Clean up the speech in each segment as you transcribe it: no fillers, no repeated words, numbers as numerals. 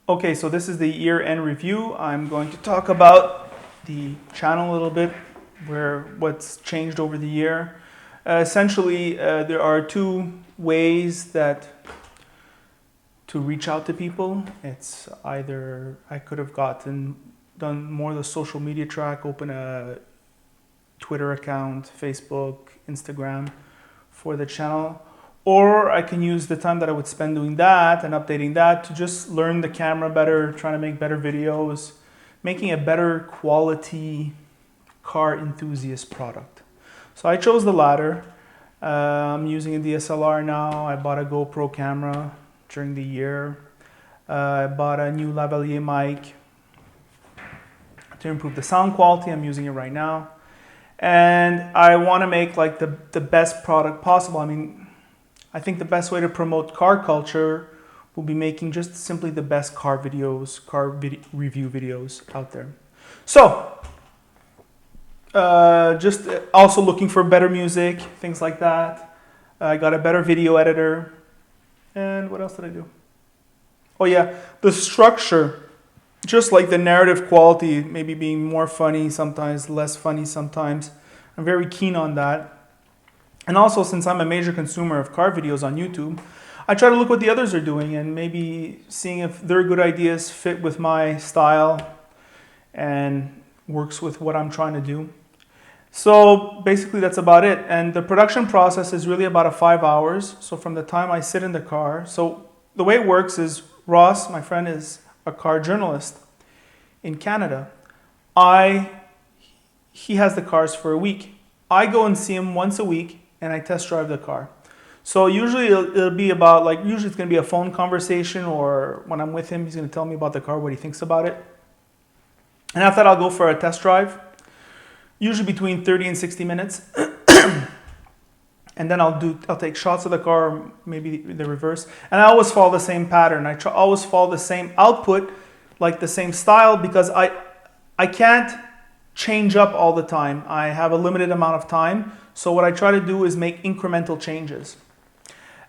Okay, so this is the year-end review. I'm going to talk about the channel a little bit, what's changed over the year. Essentially, there are two ways to reach out to people. It's either I could have done more of the social media track, open a Twitter account, Facebook, Instagram for the channel. Or I can use the time that I would spend doing that and updating that to just learn the camera better, trying to make better videos, making a better quality car enthusiast product. So I chose the latter. I'm using a DSLR now. I bought a GoPro camera during the year. I bought a new lavalier mic to improve the sound quality. I'm using it right now. And I want to make like the best product possible. I think the best way to promote car culture will be making just simply the best car videos, review videos out there. So, just also looking for better music, things like that. I got a better video editor. And what else did I do? Oh yeah, the structure, just like the narrative quality, maybe being more funny sometimes, less funny sometimes. I'm very keen on that. And also, since I'm a major consumer of car videos on YouTube, I try to look what the others are doing and maybe seeing if their good ideas fit with my style and works with what I'm trying to do. So basically that's about it. And the production process is really about 5 hours. So from the time I sit in the car, so the way it works is Ross, my friend, is a car journalist in Canada. He has the cars for a week. I go and see him once a week and I test drive the car. So usually it'll be about usually it's going to be a phone conversation, or when I'm with him, he's going to tell me about the car, what he thinks about it. And after that, I'll go for a test drive, usually between 30 and 60 minutes. And then I'll take shots of the car, maybe the reverse. And I always follow the same pattern. I always follow the same output, like the same style, because I can't change up all the time. I have a limited amount of time. So what I try to do is make incremental changes.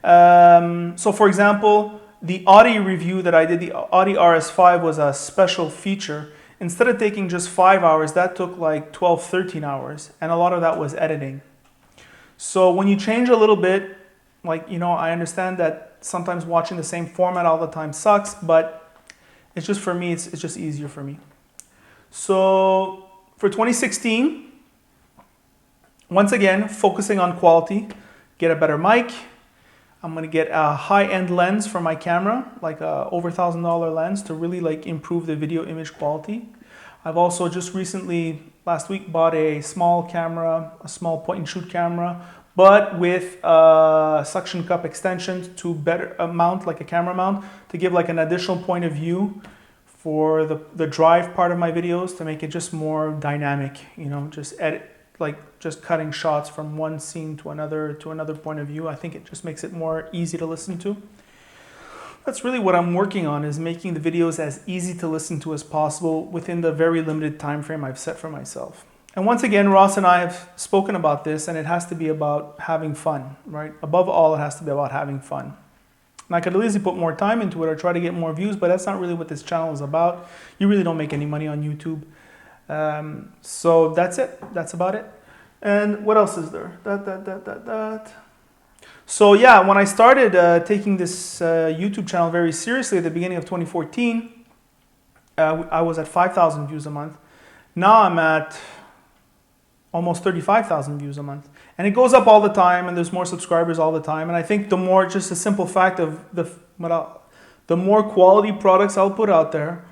So for example, the Audi review that I did, the Audi RS5 was a special feature. Instead of taking just 5 hours, that took like 12, 13 hours. And a lot of that was editing. So when you change a little bit, I understand that sometimes watching the same format all the time sucks, but it's just for me, it's just easier for me. So for 2016, once again, focusing on quality, get a better mic. I'm gonna get a high-end lens for my camera, like a over $1,000 lens to really improve the video image quality. I've also just recently, last week, bought a small camera, a small point-and-shoot camera, but with suction cup extensions to better mount, like a camera mount, to give an additional point of view for the drive part of my videos, to make it just more dynamic, just cutting shots from one scene to another point of view. I think it just makes it more easy to listen to. That's really what I'm working on, is making the videos as easy to listen to as possible within the very limited time frame I've set for myself. And once again, Ross and I have spoken about this, and it has to be about having fun, right? Above all, it has to be about having fun. And I could easily put more time into it or try to get more views, but that's not really what this channel is about. You really don't make any money on YouTube. So that's it. That's about it. And what else is there? So yeah, when I started taking this YouTube channel very seriously at the beginning of 2014, I was at 5,000 views a month. Now I'm at almost 35,000 views a month. And it goes up all the time, and there's more subscribers all the time. And I think the more, just a simple fact of the more quality products I'll put out there,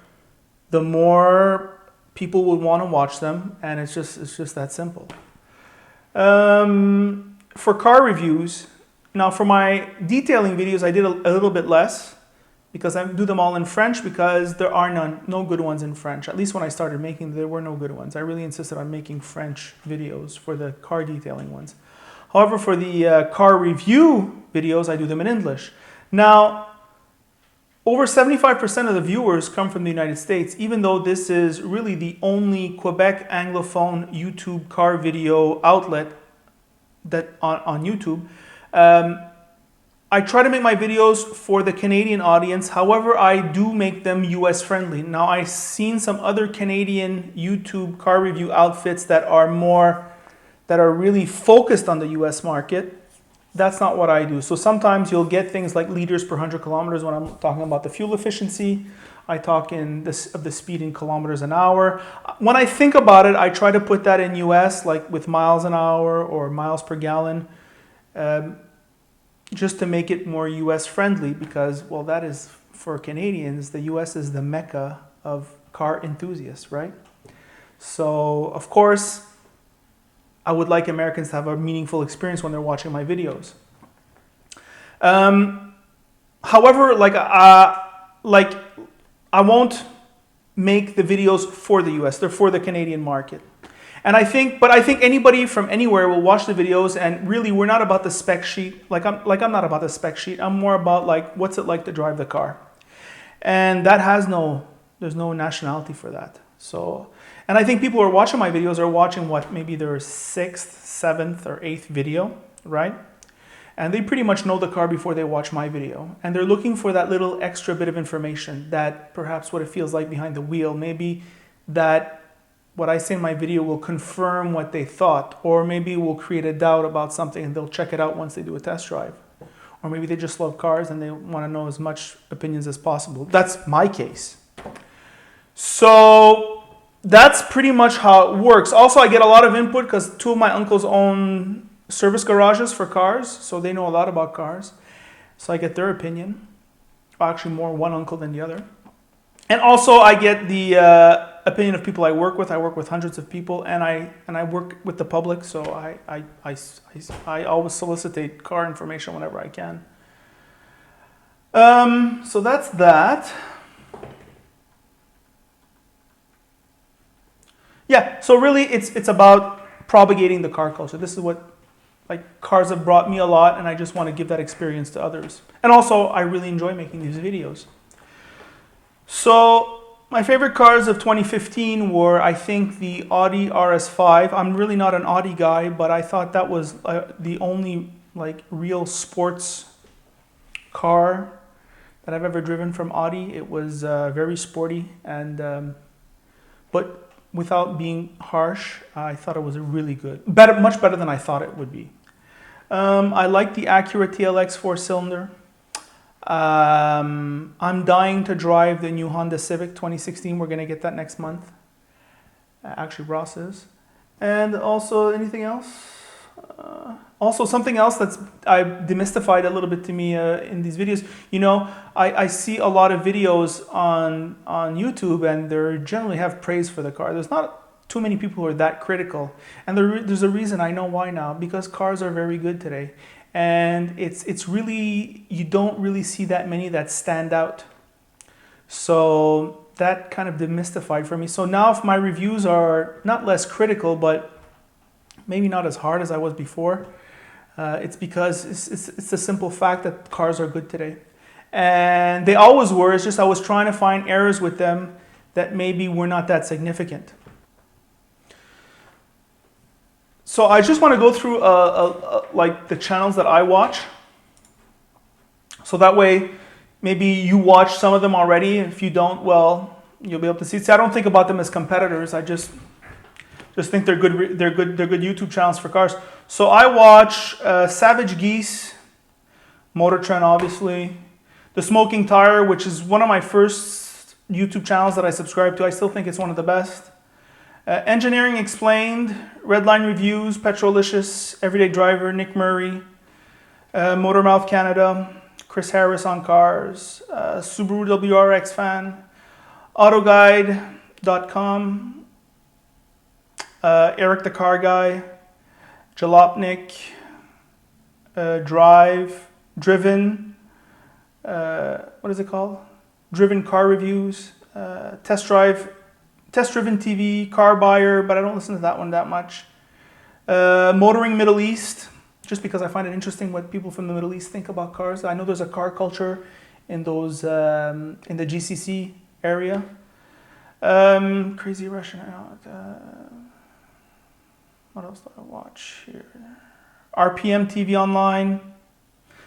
the more people will want to watch them. And it's just that simple. For car reviews, now for my detailing videos, I did a little bit less because I do them all in French, because there are no good ones in French. At least when I started making, there were no good ones. I really insisted on making French videos for the car detailing ones. However, for the car review videos, I do them in English. Now, over 75% of the viewers come from the United States, even though this is really the only Quebec Anglophone YouTube car video outlet that on YouTube. I try to make my videos for the Canadian audience. However, I do make them US friendly. Now, I've seen some other Canadian YouTube car review outfits that are really focused on the US market. That's not what I do. So sometimes you'll get things like liters per 100 kilometers when I'm talking about the fuel efficiency. I talk of the speed in kilometers an hour. When I think about it, I try to put that in US, like with miles an hour or miles per gallon, just to make it more US friendly because, well, that is, for Canadians, the US is the mecca of car enthusiasts, right? So, of course, I would like Americans to have a meaningful experience when they're watching my videos. However, I won't make the videos for the US. They're for the Canadian market. And I think anybody from anywhere will watch the videos, and really we're not about the spec sheet. I'm not about the spec sheet. I'm more about like what's it like to drive the car. And that there's no nationality for that. So, and I think people who are watching my videos are watching maybe their 6th, 7th, or 8th video, right? And they pretty much know the car before they watch my video. And they're looking for that little extra bit of information, that perhaps what it feels like behind the wheel. Maybe that what I say in my video will confirm what they thought, or maybe will create a doubt about something and they'll check it out once they do a test drive. Or maybe they just love cars and they want to know as much opinions as possible. That's my case. So that's pretty much how it works. Also, I get a lot of input because 2 of my uncles own service garages for cars, so they know a lot about cars. So I get their opinion. Actually, more one uncle than the other. And also, I get the opinion of people I work with. I work with hundreds of people, and I work with the public, so I always solicitate car information whenever I can. So that's that. Yeah, so really it's about propagating the car culture. This is what cars have brought me a lot, and I just want to give that experience to others. And also, I really enjoy making these videos. So my favorite cars of 2015 were, I think, the Audi RS5. I'm really not an Audi guy, but I thought that was the only real sports car that I've ever driven from Audi. It was very sporty, and but without being harsh, I thought it was really good. Much better than I thought it would be. I like the Acura TLX 4-cylinder. I'm dying to drive the new Honda Civic 2016. We're going to get that next month. Actually, Ross is. And also, anything else? Also, something else that's I've demystified a little bit to me in these videos. You know, I see a lot of videos on YouTube, and they generally have praise for the car. There's not too many people who are that critical, and there's a reason. I know why now, because cars are very good today, and it's really, you don't really see that many that stand out. So that kind of demystified for me. So now if my reviews are not less critical, but maybe not as hard as I was before, it's because it's a simple fact that cars are good today. And they always were. It's just I was trying to find errors with them that maybe were not that significant. So I just want to go through like the channels that I watch. So that way, maybe you watch some of them already. If you don't, well, you'll be able to see. See, I don't think about them as competitors. I just think they're good. They're good YouTube channels for cars. So I watch Savage Geese, Motor Trend, obviously, The Smoking Tire, which is one of my first YouTube channels that I subscribe to. I still think it's one of the best. Engineering Explained, Redline Reviews, Petrolicious, Everyday Driver, Nick Murray, Motormouth Canada, Chris Harris on cars, Subaru WRX Fan, Autoguide.com, Eric the Car Guy, Jalopnik, Driven, what is it called? Driven Car Reviews, Test Driven TV, Car Buyer, but I don't listen to that one that much. Motoring Middle East, just because I find it interesting what people from the Middle East think about cars. I know there's a car culture in those in the GCC area. Crazy Russian. What else do I watch here? RPM TV Online,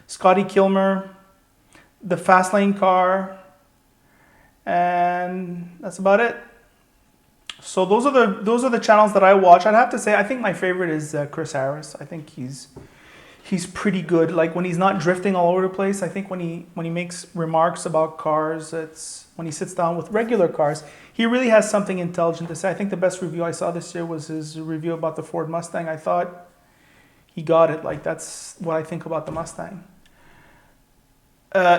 Scotty Kilmer, the Fastlane car, and that's about it. So those are the channels that I watch. I'd have to say I think my favorite is Chris Harris. I think he's pretty good. Like when he's not drifting all over the place. I think when he makes remarks about cars, it's when he sits down with regular cars, he really has something intelligent to say. I think the best review I saw this year was his review about the Ford Mustang. I thought he got it. Like that's what I think about the Mustang.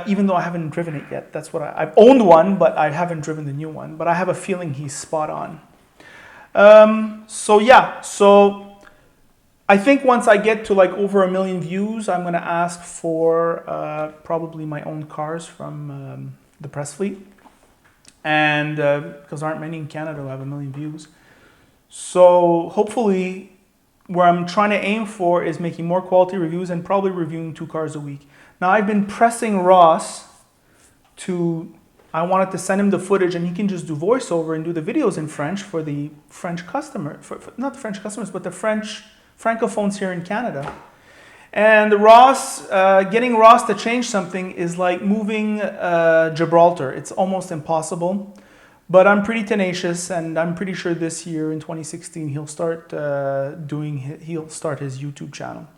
Even though I haven't driven it yet, that's what I've owned one, but I haven't driven the new one. But I have a feeling he's spot on. So yeah, so I think once I get to like over 1 million views, I'm gonna ask for probably my own cars from the press fleet, and because there aren't many in Canada who have 1 million views. So hopefully, where I'm trying to aim for is making more quality reviews and probably reviewing 2 cars a week. Now I've been pressing Ross I wanted to send him the footage and he can just do voiceover and do the videos in French for the French customer, not the French customers, but the French francophones here in Canada. And getting Ross to change something is like moving Gibraltar. It's almost impossible. But I'm pretty tenacious, and I'm pretty sure this year in 2016 he'll start his YouTube channel.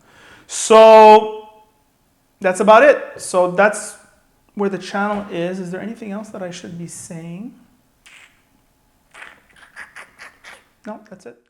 So that's about it. So that's where the channel is. Is there anything else that I should be saying? No, that's it.